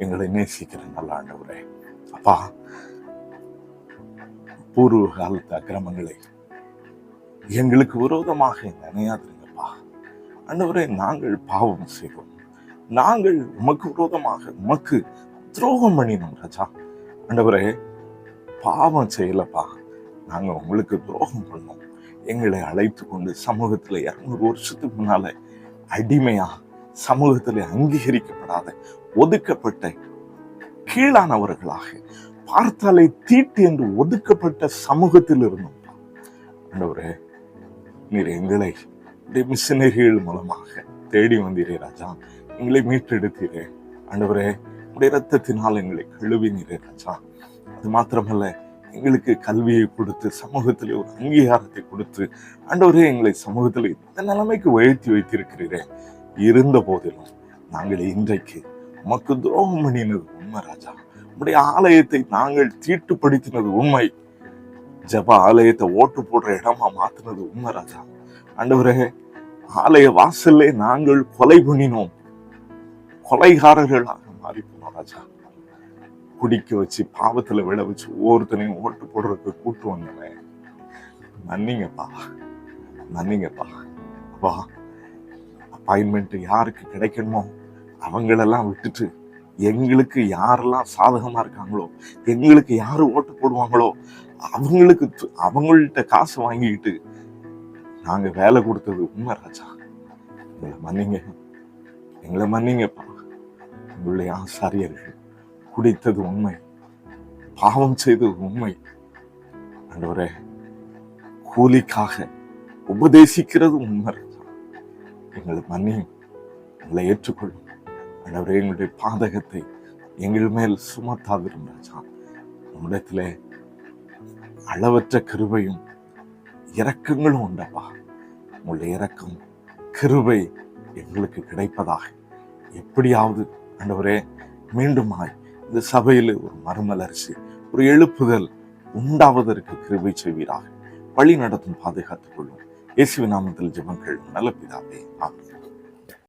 எங்களை நேசிக்கிற நல்ல ஆண்டவரே, அப்பா, பூர்வ காலத்து அக்கிரமங்களை எங்களுக்கு விரோதமாக நினையாதுங்கப்பா. ஆண்டவரே, நாங்கள் பாவம் செய்தோம், நாங்கள் உமக்கு விரோதமாக உமக்கு துரோகம் பண்ணினோம் ராஜா. ஆண்டவரே, பாவம் செய்யலப்பா, நாங்க உங்களுக்கு துரோகம் பண்ணோம். எங்களை அழைத்து கொண்டு சமூகத்துல 200 வருஷத்துக்கு முன்னால அடிமையா சமூகத்துல அங்கீகரிக்கப்படாத ஒதுக்கப்பட்ட கீழானவர்களாக பார்த்தாலே தீட்டு என்று ஒதுக்கப்பட்ட சமூகத்தில் இருந்தோம். ஆண்டவரே, நீர் எங்களை மிஷனரிகள் மூலமாக தேடி வந்தீரே ராஜா, எங்களை மீட்டெடுத்தீரே. ஆண்டவரே, உடைய இரத்தத்தினால் எங்களை கழுவினீரே ராஜா. அது மாத்திரமல்ல, எங்களுக்கு கல்வியை கொடுத்து சமூகத்திலே ஒரு அங்கீகாரத்தை கொடுத்து ஆண்டவரே எங்களை சமூகத்தில் இந்த நிலைமைக்கு உயர்த்தி வைத்திருக்கிறீரே. இருந்த போதிலும் நாங்கள் இன்றைக்கு உமக்கு துரோகம் பண்ணினது உண்மை ராஜா. உடைய ஆலயத்தை நாங்கள் தீட்டுப்படுத்தினது உண்மை. ஜப ஆலயத்தை ஓட்டு போடுற இடமா மாத்தினது உண்மை ராஜா. ஆண்டவரே, ஆலய வாசல்ல நாங்கள் கொலை பண்ணினோம், கொலைகாரர்களாக மாறி போனோம் ராஜா. குடிக்க வச்சு பாவத்துல விட வச்சு ஒவ்வொருத்தனையும் ஓட்டு போடுறதுக்கு கூட்டு வந்தவன். மன்னிங்கப்பா, மன்னிங்கப்பா. அப்பா, அப்பாயின்மெண்ட் யாருக்கு கிடைக்கணுமோ அவங்களெல்லாம் விட்டுட்டு எங்களுக்கு யாரெல்லாம் சாதகமா இருக்காங்களோ, எங்களுக்கு யாரு ஓட்டு போடுவாங்களோ அவங்களுக்கு அவங்கள்ட்ட காசு வாங்கிக்கிட்டு நாங்க வேலை கொடுத்தது உண்மை ராஜா. எங்களை மன்னிங்க, எங்களை மன்னிங்கப்பா. உங்களுடைய ஆசாரியர்கள் குடித்தது உண்மை, பாவம் செய்தது உண்மை. ஆண்டவரே, கூலிக்காக உபதேசிக்கிறது உண்மை ராஜா. எங்களை மன்னியும், எங்களை ஏற்றுக்கொள்ளும். ஆண்டவரே, எங்களுடைய பாதகத்தை எங்கள் மேல் சுமத்தாதிரும் ராஜா. உம்மிடத்திலே அளவற்ற கிருபையும் இரக்கங்களும் உண்டப்பா. உங்களுடைய இரக்கம் கிருபை எங்களுக்கு கிடைப்பதாக எப்படியாவது ஆண்டவரே மீண்டுமாய் இந்த சபையில் ஒரு மறுமலர்ச்சி, ஒரு எழுப்புதல் உண்டாவதற்கு கிருபை செய்வீராக. வழி நடத்தும் பாதுகாத்துக் கொள்ளும். இயேசுவின் நாமத்தில் ஜெபங்கள் நல்ல பிதாவே, ஆமென்.